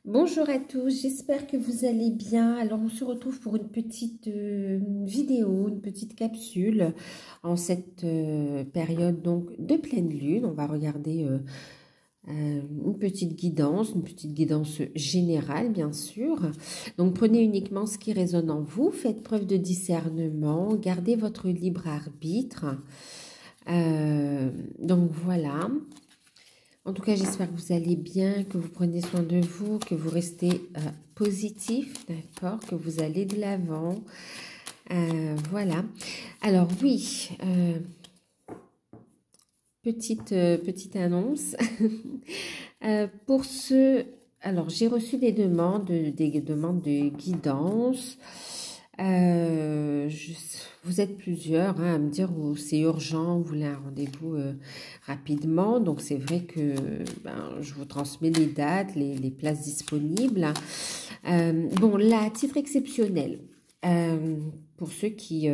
Bonjour à tous, j'espère que vous allez bien. Alors on se retrouve pour une petite vidéo, une petite capsule en cette période donc de pleine lune. On va regarder une petite guidance générale bien sûr. Donc prenez uniquement ce qui résonne en vous, faites preuve de discernement, gardez votre libre arbitre. Donc voilà. En tout cas, j'espère que vous allez bien, que vous prenez soin de vous, que vous restez positif, d'accord, que vous allez de l'avant. Voilà. Alors oui, petite annonce. Pour ce... Alors, j'ai reçu des demandes de guidance. Vous êtes plusieurs à me dire où c'est urgent, vous voulez un rendez-vous rapidement. Donc, c'est vrai que je vous transmets les dates, les places disponibles. Bon, là, à titre exceptionnel, pour ceux qui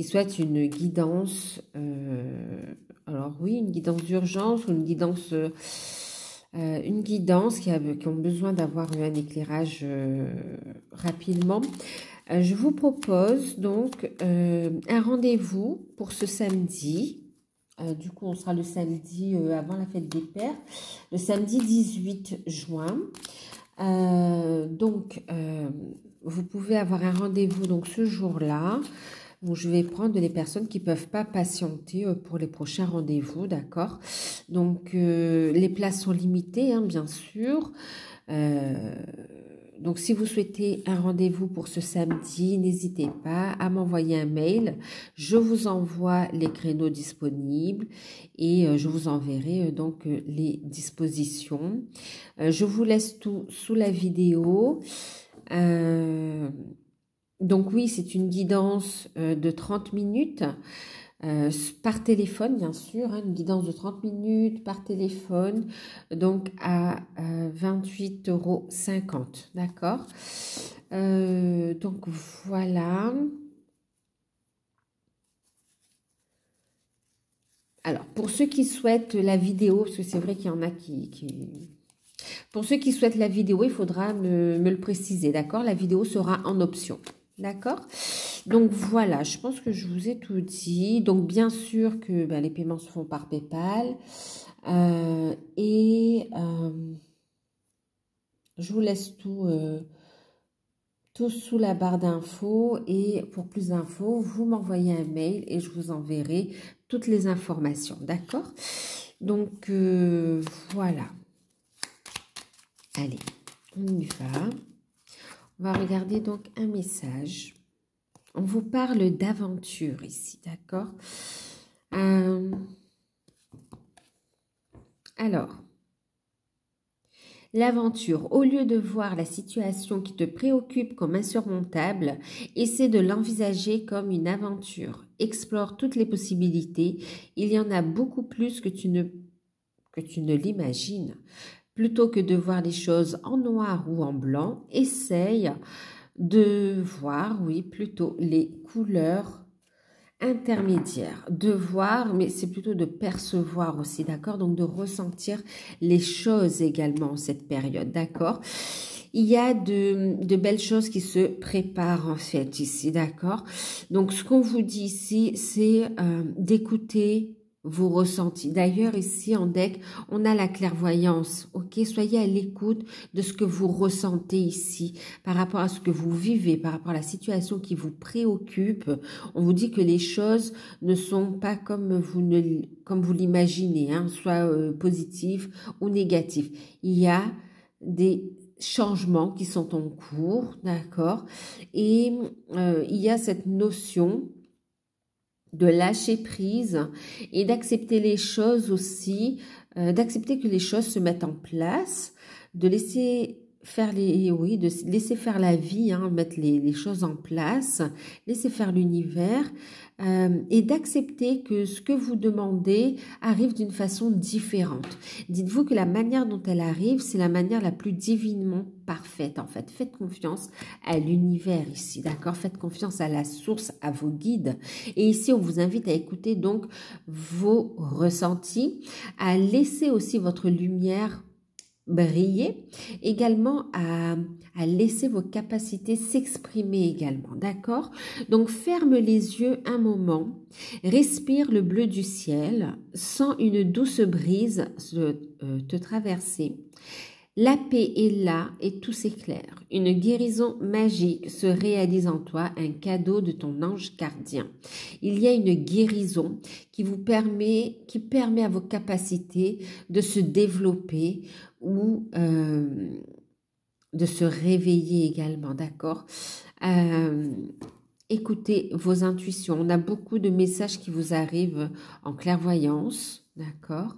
souhaitent une guidance, alors oui, une guidance d'urgence ou une guidance qui ont besoin d'avoir un éclairage rapidement. Je vous propose donc un rendez-vous pour ce samedi. Du coup, on sera le samedi avant la fête des pères, le samedi 18 juin. Vous pouvez avoir un rendez-vous donc ce jour-là. Bon, je vais prendre les personnes qui ne peuvent pas patienter pour les prochains rendez-vous, d'accord? Donc, les places sont limitées, hein, bien sûr. Donc, si vous souhaitez un rendez-vous pour ce samedi, n'hésitez pas à m'envoyer un mail. Je vous envoie les créneaux disponibles et je vous enverrai donc les dispositions. Je vous laisse tout sous la vidéo. Donc oui, c'est une guidance de 30 minutes par téléphone, bien sûr, hein, une guidance de 30 minutes par téléphone, donc à 28,50 €, d'accord. Donc voilà. Alors, pour ceux qui souhaitent la vidéo, parce que c'est vrai qu'il y en a Pour ceux qui souhaitent la vidéo, il faudra me le préciser, d'accord? La vidéo sera en option. D'accord? Donc voilà, je pense que je vous ai tout dit. Donc bien sûr que les paiements se font par PayPal. Je vous laisse tout sous la barre d'infos. Et pour plus d'infos, vous m'envoyez un mail et je vous enverrai toutes les informations. D'accord? Donc voilà. Allez, on y va. On va regarder donc un message. On vous parle d'aventure ici, d'accord? Alors, l'aventure, au lieu de voir la situation qui te préoccupe comme insurmontable, essaie de l'envisager comme une aventure. Explore toutes les possibilités. Il y en a beaucoup plus que tu ne l'imagines. Plutôt que de voir les choses en noir ou en blanc, essaye de voir, oui, plutôt les couleurs intermédiaires. De voir, mais c'est plutôt de percevoir aussi, d'accord? Donc, de ressentir les choses également en cette période, d'accord? Il y a de belles choses qui se préparent en fait ici, d'accord? Donc, ce qu'on vous dit ici, c'est d'écouter vos ressentis. D'ailleurs, ici en deck, on a la clairvoyance, ok? Soyez à l'écoute de ce que vous ressentez ici par rapport à ce que vous vivez, par rapport à la situation qui vous préoccupe. On vous dit que les choses ne sont pas comme vous l'imaginez, hein, soit positif ou négatif. Il y a des changements qui sont en cours, d'accord? Et il y a cette notion de lâcher prise et d'accepter les choses aussi, d'accepter que les choses se mettent en place, de laisser faire de laisser faire la vie, hein, mettre les choses en place, laisser faire l'univers et d'accepter que ce que vous demandez arrive d'une façon différente. Dites-vous que la manière dont elle arrive, c'est la manière la plus divinement parfaite en fait. Faites confiance à l'univers ici, d'accord? Faites confiance à la source, à vos guides. Et ici, on vous invite à écouter donc vos ressentis, à laisser aussi votre lumière briller, également à laisser vos capacités s'exprimer également, d'accord? Donc ferme les yeux un moment, respire le bleu du ciel, sens une douce brise te traverser. La paix est là et tout s'éclaire. Une guérison magique se réalise en toi, un cadeau de ton ange gardien. Il y a une guérison qui permet à vos capacités de se développer ou de se réveiller également, d'accord? Écoutez vos intuitions. On a beaucoup de messages qui vous arrivent en clairvoyance, d'accord?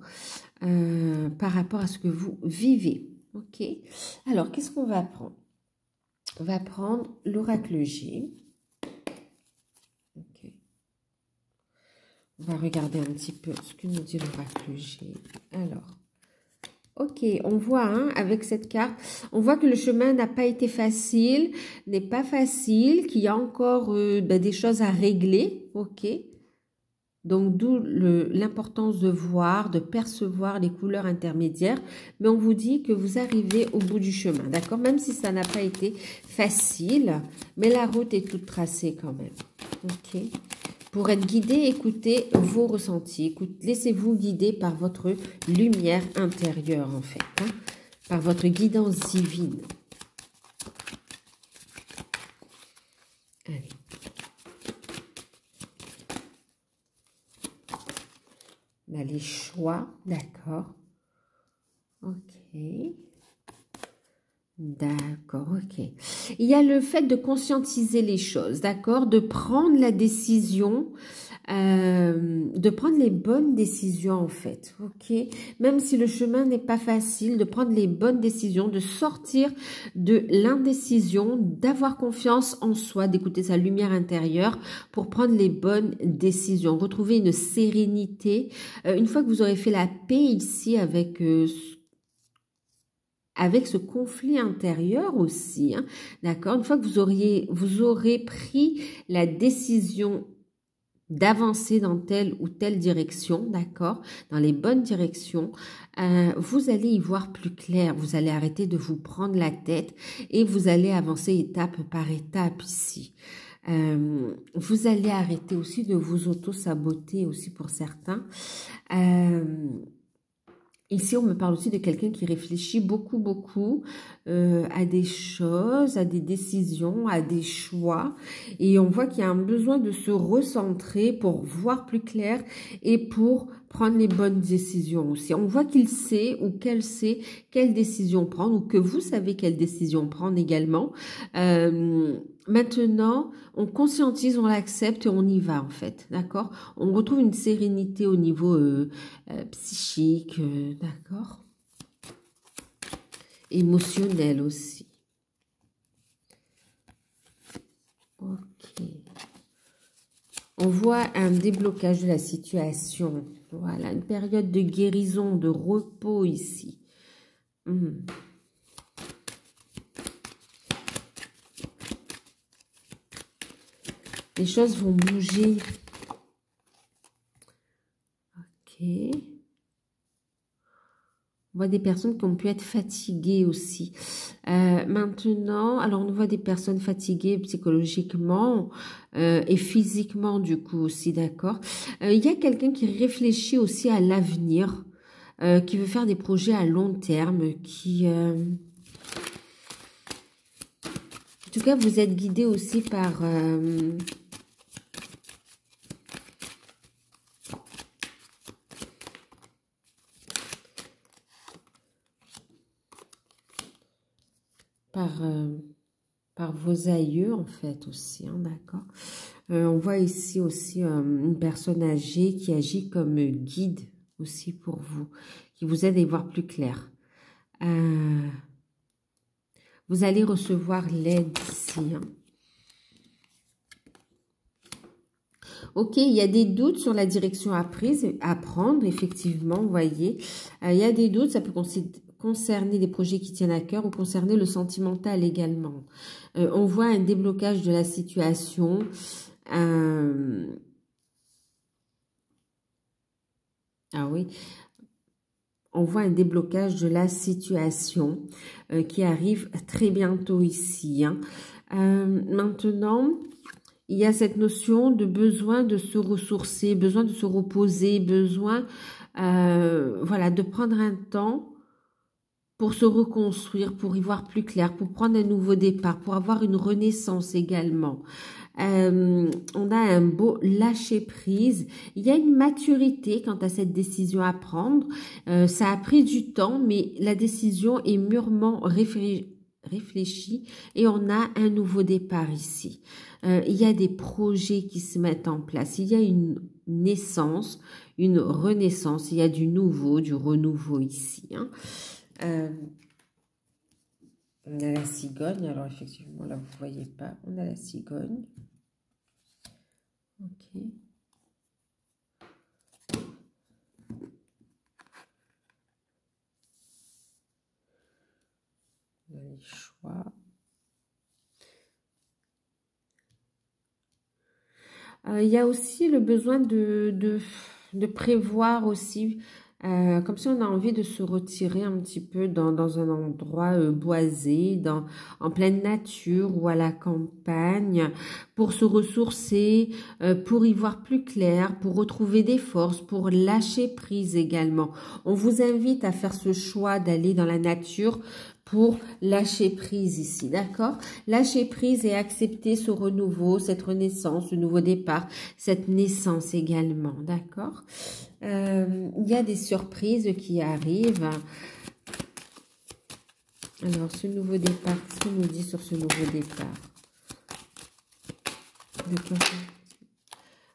Par rapport à ce que vous vivez. Ok, alors qu'est-ce qu'on va prendre? On va prendre l'oracle G. Ok. On va regarder un petit peu ce que nous dit l'oracle G. Alors, ok, on voit hein, avec cette carte, on voit que le chemin n'a pas été facile, n'est pas facile, qu'il y a encore des choses à régler. Ok. Donc, d'où l'importance de voir, de percevoir les couleurs intermédiaires. Mais on vous dit que vous arrivez au bout du chemin, d'accord? Même si ça n'a pas été facile, mais la route est toute tracée quand même. Ok? Pour être guidé, écoutez vos ressentis. Laissez-vous guider par votre lumière intérieure, en fait. Hein? Par votre guidance divine. Allez. On a les choix, d'accord. Ok. D'accord, ok. Il y a le fait de conscientiser les choses, d'accord, de prendre la décision, de prendre les bonnes décisions en fait, ok. Même si le chemin n'est pas facile, de prendre les bonnes décisions, de sortir de l'indécision, d'avoir confiance en soi, d'écouter sa lumière intérieure pour prendre les bonnes décisions, retrouver une sérénité. Une fois que vous aurez fait la paix ici avec ce conflit intérieur aussi, hein, d'accord? Une fois que vous aurez pris la décision d'avancer dans telle ou telle direction, d'accord? Dans les bonnes directions, vous allez y voir plus clair, vous allez arrêter de vous prendre la tête et vous allez avancer étape par étape ici. Vous allez arrêter aussi de vous auto-saboter aussi pour certains. Ici, on me parle aussi de quelqu'un qui réfléchit beaucoup à des choses, à des décisions, à des choix. Et on voit qu'il y a un besoin de se recentrer pour voir plus clair et pour prendre les bonnes décisions aussi. On voit qu'il sait ou qu'elle sait quelle décision prendre ou que vous savez quelle décision prendre également. Maintenant, on conscientise, on l'accepte et on y va en fait, d'accord? On retrouve une sérénité au niveau psychique, d'accord? Émotionnel aussi. Ok. On voit un déblocage de la situation. Voilà, une période de guérison, de repos ici. Les choses vont bouger. Ok. On voit des personnes qui ont pu être fatiguées aussi. Maintenant, alors on voit des personnes fatiguées psychologiquement et physiquement du coup aussi, d'accord. Il y a quelqu'un qui réfléchit aussi à l'avenir, qui veut faire des projets à long terme, qui... En tout cas, vous êtes guidé aussi par... par vos aïeux en fait aussi, hein, d'accord. On voit ici aussi une personne âgée qui agit comme guide aussi pour vous, qui vous aide à y voir plus clair. Vous allez recevoir l'aide ici. Hein. Ok, il y a des doutes sur la direction à prendre, effectivement, vous voyez. Il y a des doutes, ça peut concerner des projets qui tiennent à cœur ou concerner le sentimental également. On voit un déblocage de la situation. Ah oui. on voit un déblocage de la situation qui arrive très bientôt ici. Hein. Maintenant, il y a cette notion de besoin de se ressourcer, besoin de se reposer, besoin voilà, de prendre un temps pour se reconstruire, pour y voir plus clair, pour prendre un nouveau départ, pour avoir une renaissance également. On a un beau lâcher-prise. Il y a une maturité quant à cette décision à prendre. Ça a pris du temps, mais la décision est mûrement réfléchie et on a un nouveau départ ici. Il y a des projets qui se mettent en place. Il y a une naissance, une renaissance. Il y a du nouveau, du renouveau ici. Hein. On a la cigogne. Alors, effectivement, là, vous ne voyez pas. On a la cigogne. Ok. On a les choix. Il y a aussi le besoin de prévoir aussi, comme si on a envie de se retirer un petit peu dans un endroit boisé, en pleine nature ou à la campagne, pour se ressourcer, pour y voir plus clair, pour retrouver des forces, pour lâcher prise également. On vous invite à faire ce choix d'aller dans la nature pour lâcher prise ici, d'accord? Lâcher prise et accepter ce renouveau, cette renaissance, ce nouveau départ, cette naissance également, d'accord? Il y a des surprises qui arrivent. Alors, ce nouveau départ, qu'est-ce qu'on nous dit sur ce nouveau départ?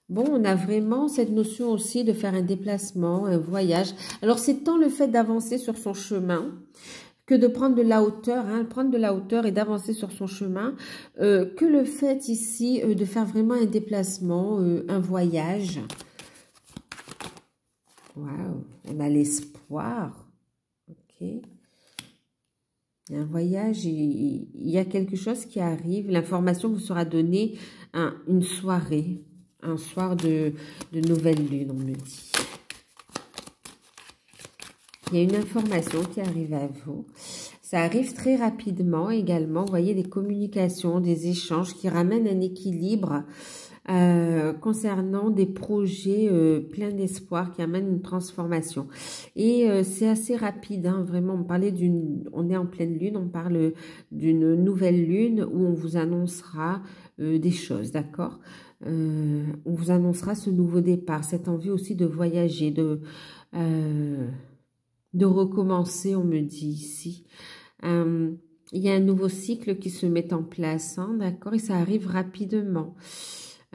Bon, on a vraiment cette notion aussi de faire un déplacement, un voyage. Alors, c'est tant le fait d'avancer sur son chemin que de prendre de la hauteur, hein, prendre de la hauteur et d'avancer sur son chemin, que le fait ici de faire vraiment un déplacement, un voyage. Waouh, on a l'espoir. Ok. Il y a un voyage, il y a quelque chose qui arrive. L'information vous sera donnée une soirée, un soir de nouvelle lune, on me dit. Il y a une information qui arrive à vous. Ça arrive très rapidement également. Vous voyez, des communications, des échanges qui ramènent un équilibre concernant des projets pleins d'espoir qui amènent une transformation. Et c'est assez rapide, hein, vraiment. On est en pleine lune, on parle d'une nouvelle lune où on vous annoncera des choses, d'accord? On vous annoncera ce nouveau départ, cette envie aussi de voyager, de recommencer, on me dit ici. Il y a un nouveau cycle qui se met en place, hein, d'accord, et ça arrive rapidement.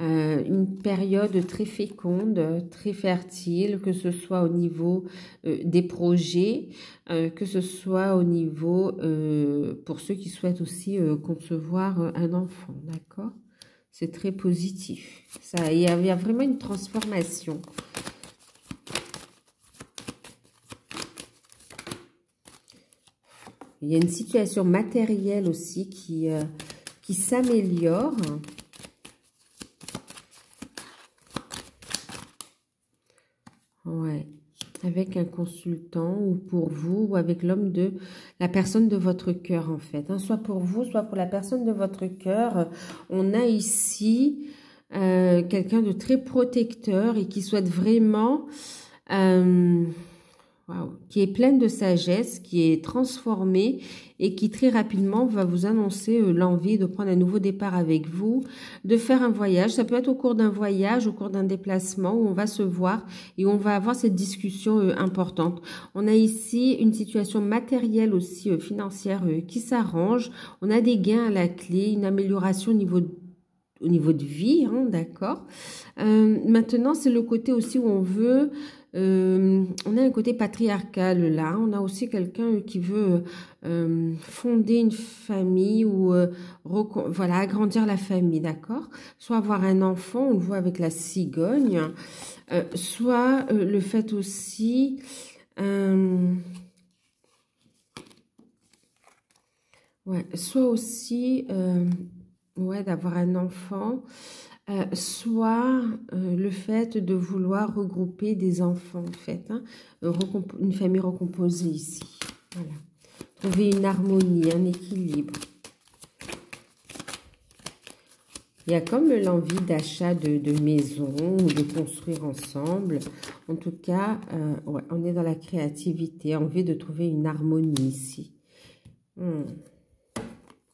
Une période très féconde, très fertile, que ce soit au niveau des projets, que ce soit au niveau, pour ceux qui souhaitent aussi concevoir un enfant, d'accord? C'est très positif. Il y a vraiment une transformation. Il y a une situation matérielle aussi qui s'améliore. Ouais, avec un consultant ou pour vous ou avec la personne de votre cœur en fait. Hein, soit pour vous, soit pour la personne de votre cœur. On a ici quelqu'un de très protecteur et qui souhaite vraiment... qui est pleine de sagesse, qui est transformée et qui très rapidement va vous annoncer l'envie de prendre un nouveau départ avec vous, de faire un voyage. Ça peut être au cours d'un voyage, au cours d'un déplacement où on va se voir et où on va avoir cette discussion importante. On a ici une situation matérielle aussi, financière qui s'arrange. On a des gains à la clé, une amélioration au niveau de vie, hein, d'accord. Maintenant, c'est le côté aussi où on veut... on a un côté patriarcal là, on a aussi quelqu'un qui veut fonder une famille ou voilà, agrandir la famille, d'accord? Soit avoir un enfant, on le voit avec la cigogne, soit le fait aussi... ouais, soit aussi... ouais, d'avoir un enfant... soit le fait de vouloir regrouper des enfants, en fait, hein, une famille recomposée ici. Voilà. Trouver une harmonie, un équilibre. Il y a comme l'envie d'achat de maison ou de construire ensemble. En tout cas, ouais, on est dans la créativité, envie de trouver une harmonie ici.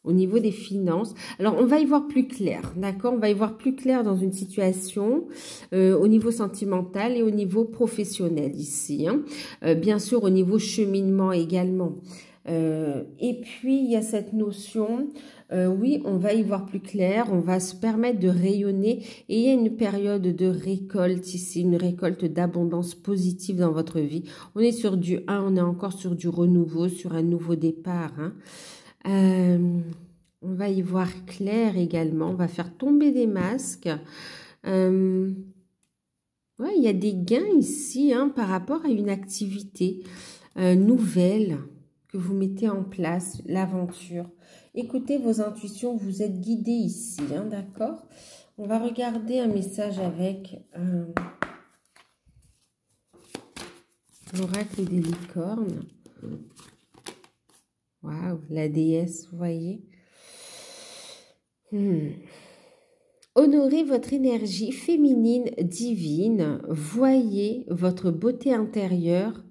Au niveau des finances, alors on va y voir plus clair, d'accord? On va y voir plus clair dans une situation au niveau sentimental et au niveau professionnel ici, hein. Bien sûr au niveau cheminement également. Et puis il y a cette notion, oui, on va y voir plus clair, on va se permettre de rayonner et il y a une période de récolte ici, une récolte d'abondance positive dans votre vie. On est sur du 1, on est encore sur du renouveau, sur un nouveau départ, hein. On va y voir clair également. On va faire tomber des masques. Ouais, il y a des gains ici, hein, par rapport à une activité nouvelle que vous mettez en place, l'aventure. Écoutez vos intuitions, vous êtes guidés ici, hein, d'accord? On va regarder un message avec l'oracle des licornes. Waouh, la déesse, vous voyez. Honorez votre énergie féminine divine, voyez votre beauté intérieure,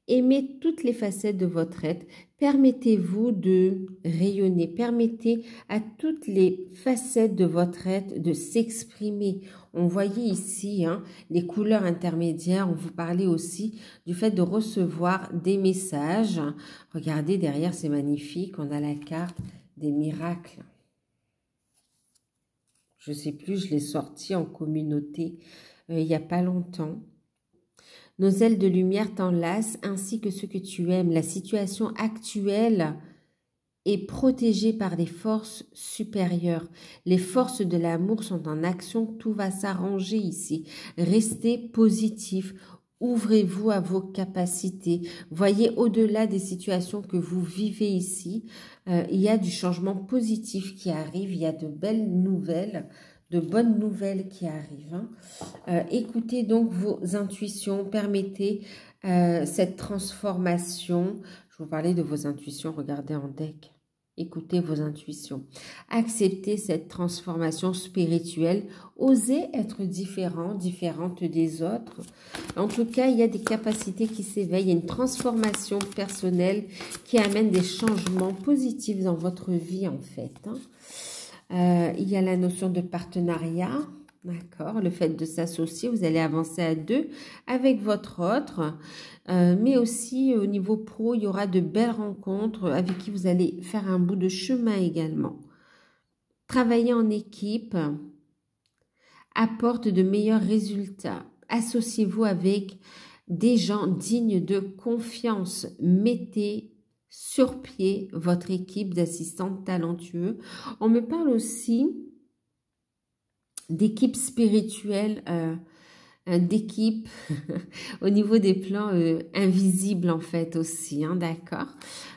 aimez toutes les facettes de votre être, permettez-vous de rayonner, permettez à toutes les facettes de votre être de s'exprimer. On voyait ici hein, les couleurs intermédiaires, on vous parlait aussi du fait de recevoir des messages. Regardez derrière, c'est magnifique, on a la carte des miracles. Je ne sais plus, je l'ai sorti en communauté il n'y a pas longtemps. Nos ailes de lumière t'enlacent ainsi que ce que tu aimes. La situation actuelle est protégée par des forces supérieures. Les forces de l'amour sont en action, tout va s'arranger ici. Restez positif. Ouvrez-vous à vos capacités. Voyez au-delà des situations que vous vivez ici. Il y a du changement positif qui arrive. Il y a de belles nouvelles, de bonnes nouvelles qui arrivent. Écoutez donc vos intuitions. Permettez cette transformation. Je vous parlais de vos intuitions. Regardez en deck. Écoutez vos intuitions. Acceptez cette transformation spirituelle. Osez être différent, différente des autres. En tout cas, il y a des capacités qui s'éveillent. Il y a une transformation personnelle qui amène des changements positifs dans votre vie, en fait. Il y a la notion de partenariat. D'accord, le fait de s'associer, vous allez avancer à deux avec votre autre, mais aussi au niveau pro, il y aura de belles rencontres avec qui vous allez faire un bout de chemin également. Travailler en équipe apporte de meilleurs résultats. Associez-vous avec des gens dignes de confiance. Mettez sur pied votre équipe d'assistants talentueux. On me parle aussi d'équipe spirituelle, d'équipe au niveau des plans invisibles en fait aussi, hein, d'accord,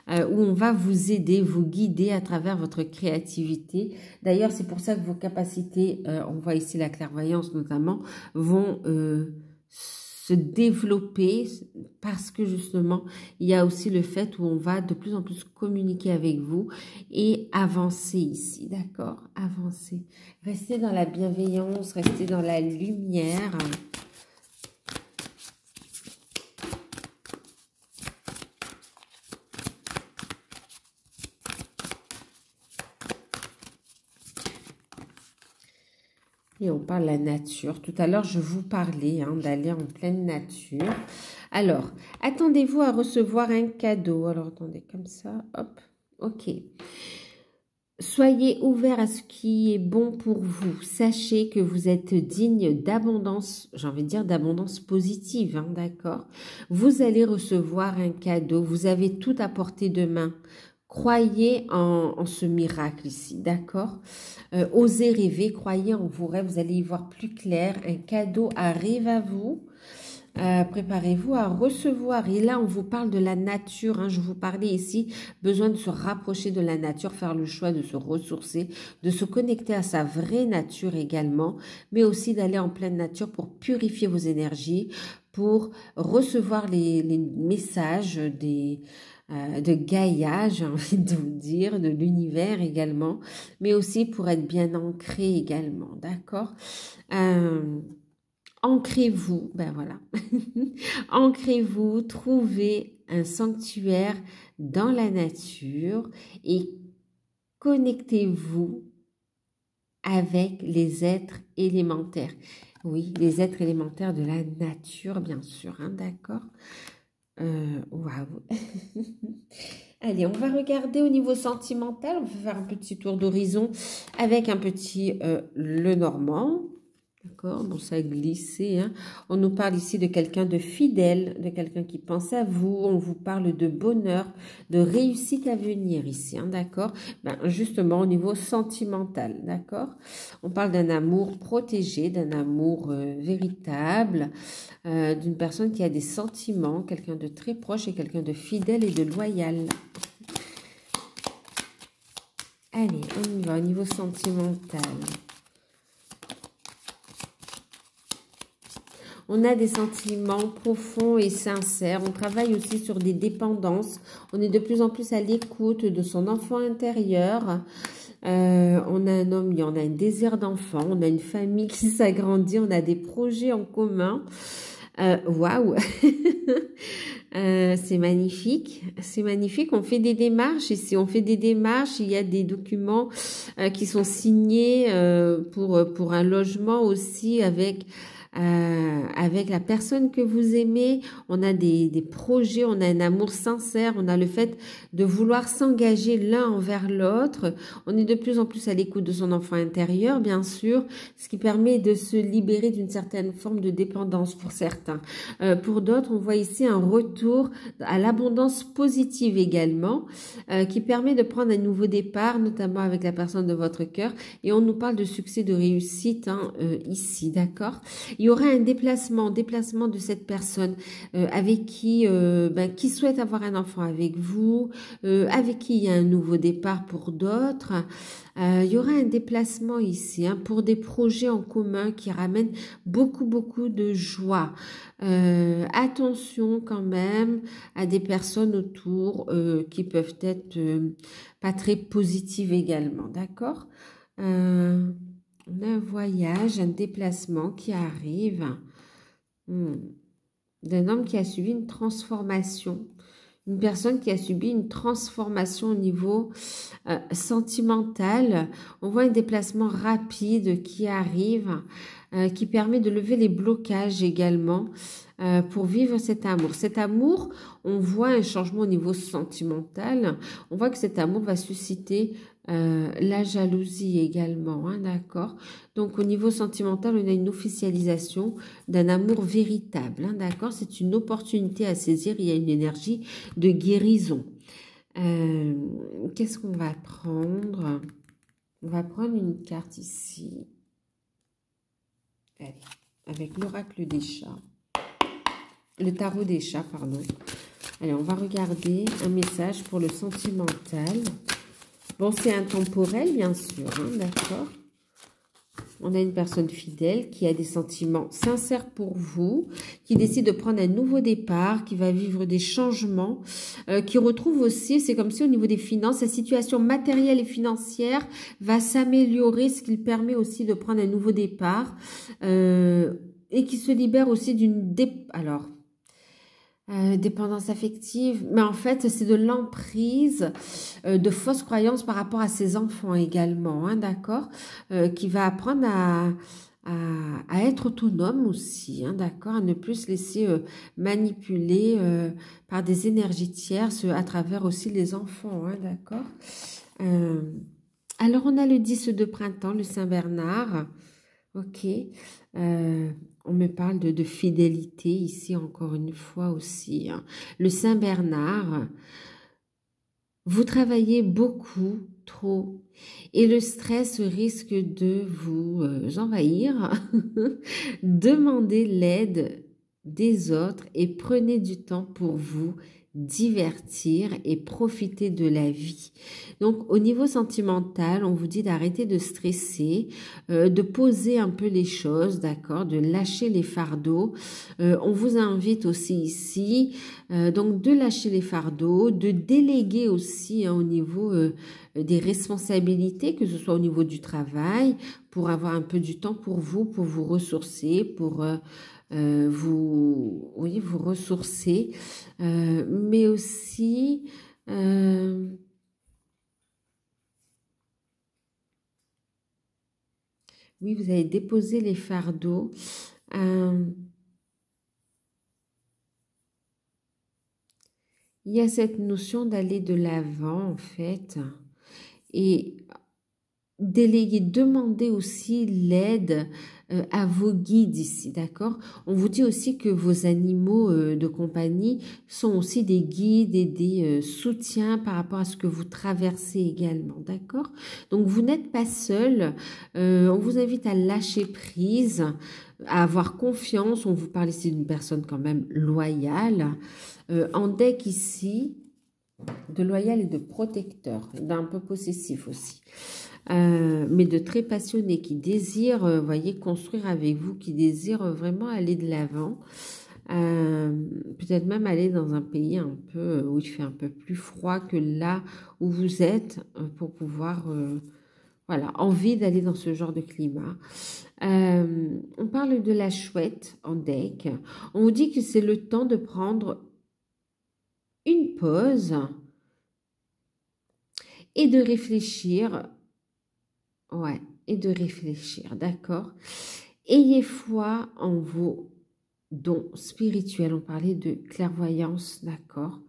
où on va vous aider, vous guider à travers votre créativité. D'ailleurs, c'est pour ça que vos capacités, on voit ici la clairvoyance notamment, vont se développer parce que justement, il y a aussi le fait où on va de plus en plus communiquer avec vous et avancer ici, d'accord? Avancer. Restez dans la bienveillance, restez dans la lumière. Et on parle de la nature. Tout à l'heure, je vous parlais d'aller en pleine nature. Alors, attendez-vous à recevoir un cadeau. Alors, attendez, comme ça, hop, ok. Soyez ouverts à ce qui est bon pour vous. Sachez que vous êtes digne d'abondance, j'ai envie de dire d'abondance positive, hein, d'accord? Vous allez recevoir un cadeau. Vous avez tout à portée de main. Croyez en ce miracle ici, d'accord? Osez rêver, croyez en vos rêves, vous allez y voir plus clair. Un cadeau arrive à vous. Préparez-vous à recevoir. Et là, on vous parle de la nature. Hein. Je vous parlais ici, besoin de se rapprocher de la nature, faire le choix de se ressourcer, de se connecter à sa vraie nature également, mais aussi d'aller en pleine nature pour purifier vos énergies, pour recevoir les messages de Gaïa, j'ai envie de vous dire, de l'univers également, mais aussi pour être bien ancré également, d'accord? Ancrez-vous, ben voilà, ancrez-vous, trouvez un sanctuaire dans la nature et connectez-vous avec les êtres élémentaires. Oui, les êtres élémentaires de la nature, bien sûr, hein, d'accord? Waouh! Allez, on va regarder au niveau sentimental, on va faire un petit tour d'horizon avec un petit le normand. D'accord, bon, ça a glissé. Hein. On nous parle ici de quelqu'un de fidèle, de quelqu'un qui pense à vous. On vous parle de bonheur, de réussite à venir ici. Hein, d'accord, ben, justement au niveau sentimental. D'accord, on parle d'un amour protégé, d'un amour véritable, d'une personne qui a des sentiments, quelqu'un de très proche et quelqu'un de fidèle et de loyal. Allez, on y va au niveau sentimental. On a des sentiments profonds et sincères. On travaille aussi sur des dépendances. On est de plus en plus à l'écoute de son enfant intérieur. On a un homme, on a un désir d'enfant. On a une famille qui s'agrandit. On a des projets en commun. Waouh. C'est magnifique, c'est magnifique. On fait des démarches ici, on fait des démarches. Il y a des documents qui sont signés pour un logement aussi avec la personne que vous aimez. On a des projets, on a un amour sincère, on a le fait de vouloir s'engager l'un envers l'autre. On est de plus en plus à l'écoute de son enfant intérieur, bien sûr, ce qui permet de se libérer d'une certaine forme de dépendance pour certains. Pour d'autres, on voit ici un retour à l'abondance positive également, qui permet de prendre un nouveau départ, notamment avec la personne de votre cœur. Et on nous parle de succès, de réussite hein, ici, d'accord? Il y aura un déplacement de cette personne avec qui souhaite avoir un enfant avec vous, avec qui il y a un nouveau départ pour d'autres. Il y aura un déplacement ici hein, pour des projets en commun qui ramènent beaucoup de joie. Attention quand même à des personnes autour qui peuvent être pas très positives également, d'accord? On a un voyage, un déplacement qui arrive d'un homme qui a subi une transformation. Une personne qui a subi une transformation au niveau sentimental. On voit un déplacement rapide qui arrive, qui permet de lever les blocages également pour vivre cet amour. Cet amour, on voit un changement au niveau sentimental. On voit que cet amour va susciter la jalousie également, hein, d'accord? Donc, au niveau sentimental, on a une officialisation d'un amour véritable, hein, d'accord? C'est une opportunité à saisir, il y a une énergie de guérison. Qu'est-ce qu'on va prendre? On va prendre une carte ici. Allez, avec l'oracle des chats. Le tarot des chats, pardon. Allez, on va regarder un message pour le sentimental. Bon, c'est intemporel, bien sûr, hein, d'accord? On a une personne fidèle qui a des sentiments sincères pour vous, qui décide de prendre un nouveau départ, qui va vivre des changements, qui retrouve aussi, c'est comme si au niveau des finances, sa situation matérielle et financière va s'améliorer, ce qui permet aussi de prendre un nouveau départ et qui se libère aussi d'une... dépendance affective, mais en fait c'est de l'emprise, de fausses croyances par rapport à ses enfants également, hein, d'accord, qui va apprendre à être autonome aussi, hein, d'accord, à ne plus se laisser manipuler par des énergies tierces à travers aussi les enfants, hein, d'accord. Alors on a le 10 de printemps, le Saint-Bernard, ok. On me parle de fidélité ici encore une fois aussi. Hein. Le Saint-Bernard, vous travaillez beaucoup, trop, et le stress risque de vous envahir. Demandez l'aide des autres et prenez du temps pour vous divertir et profiter de la vie. Donc au niveau sentimental, on vous dit d'arrêter de stresser, de poser un peu les choses, d'accord, de lâcher les fardeaux. On vous invite aussi ici donc de lâcher les fardeaux, de déléguer aussi au niveau des responsabilités, que ce soit au niveau du travail, pour avoir un peu du temps pour vous ressourcer, pour vous ressourcer, mais aussi oui, vous allez déposer les fardeaux. Il y a cette notion d'aller de l'avant en fait et déléguer, demander aussi l'aide à vos guides ici, d'accord? On vous dit aussi que vos animaux de compagnie sont aussi des guides et des soutiens par rapport à ce que vous traversez également, d'accord? Donc vous n'êtes pas seul, on vous invite à lâcher prise, à avoir confiance, on vous parle ici d'une personne quand même loyale. En deck ici, de loyal et de protecteur, d'un peu possessif aussi. Mais de très passionné, qui désire, voyez, construire avec vous, qui désire vraiment aller de l'avant, peut-être même aller dans un pays un peu où il fait un peu plus froid que là où vous êtes, pour pouvoir, voilà, envie d'aller dans ce genre de climat. On parle de la chouette en deck. On vous dit que c'est le temps de prendre une pause et de réfléchir. Ouais, et de réfléchir, d'accord? Ayez foi en vos dons spirituels. On parlait de clairvoyance, d'accord?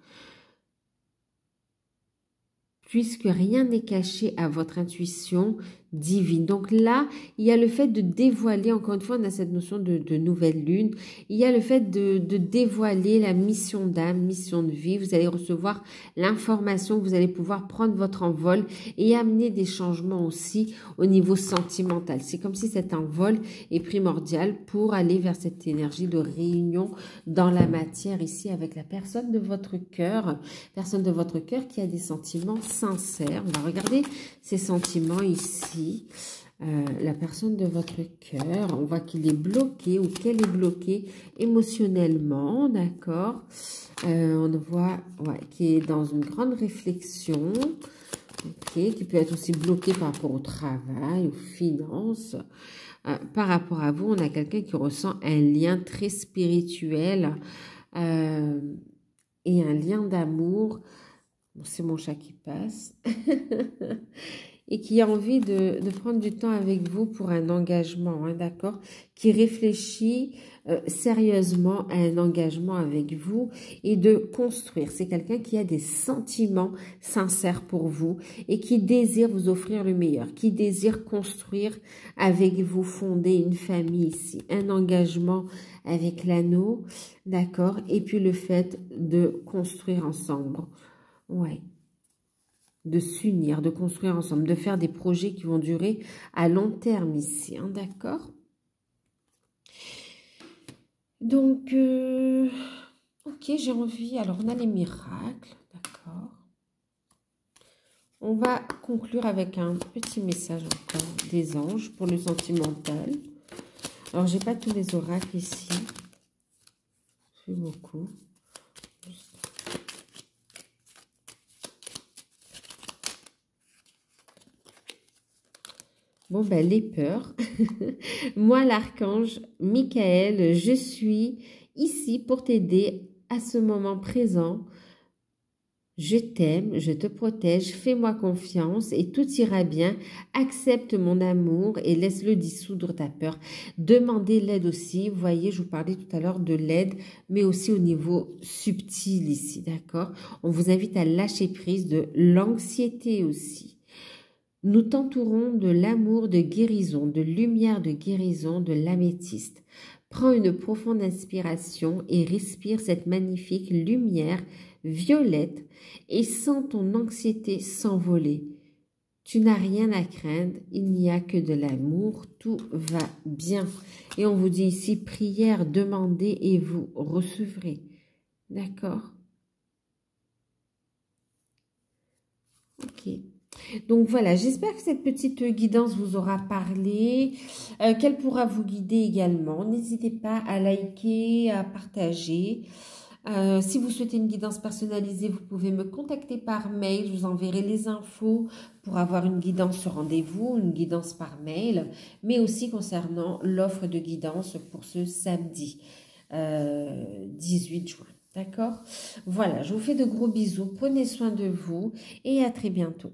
Puisque rien n'est caché à votre intuition divine. Donc là, il y a le fait de dévoiler, encore une fois, on a cette notion de nouvelle lune, il y a le fait de dévoiler la mission d'âme, mission de vie. Vous allez recevoir l'information, vous allez pouvoir prendre votre envol et amener des changements aussi au niveau sentimental. C'est comme si cet envol est primordial pour aller vers cette énergie de réunion dans la matière ici avec la personne de votre cœur qui a des sentiments sincères. On va regarder ces sentiments ici. La personne de votre cœur, on voit qu'il est bloqué ou qu'elle est bloquée émotionnellement, d'accord? On voit qu'il est dans une grande réflexion, qui peut être aussi bloqué par rapport au travail, aux finances. Par rapport à vous, on a quelqu'un qui ressent un lien très spirituel et un lien d'amour. Bon, c'est mon chat qui passe. Et qui a envie de prendre du temps avec vous pour un engagement, hein, d'accord? Qui réfléchit sérieusement à un engagement avec vous et de construire. C'est quelqu'un qui a des sentiments sincères pour vous et qui désire vous offrir le meilleur, qui désire construire avec vous, fonder une famille ici, un engagement avec l'anneau, d'accord? Et puis le fait de construire ensemble, ouais. De s'unir, de construire ensemble, de faire des projets qui vont durer à long terme ici, hein, d'accord? Donc, ok, j'ai envie, alors on a les miracles, d'accord? On va conclure avec un petit message encore des anges pour le sentimental. Alors, j'ai pas tous les oracles ici, j'ai beaucoup. Bon, ben, les peurs. Moi, l'archange Michael, je suis ici pour t'aider à ce moment présent. Je t'aime, je te protège, fais-moi confiance et tout ira bien. Accepte mon amour et laisse-le dissoudre ta peur. Demandez l'aide aussi. Vous voyez, je vous parlais tout à l'heure de l'aide, mais aussi au niveau subtil ici, d'accord? On vous invite à lâcher prise de l'anxiété aussi. Nous t'entourons de l'amour de guérison, de lumière de guérison, de l'améthyste. Prends une profonde inspiration et respire cette magnifique lumière violette et sens ton anxiété s'envoler. Tu n'as rien à craindre, il n'y a que de l'amour, tout va bien. Et on vous dit ici, prière, demandez et vous recevrez. D'accord? Ok. Donc voilà, j'espère que cette petite guidance vous aura parlé, qu'elle pourra vous guider également. N'hésitez pas à liker, à partager. Si vous souhaitez une guidance personnalisée, vous pouvez me contacter par mail. Je vous enverrai les infos pour avoir une guidance sur rendez-vous, une guidance par mail, mais aussi concernant l'offre de guidance pour ce samedi 18 juin. D'accord? Voilà, je vous fais de gros bisous. Prenez soin de vous et à très bientôt.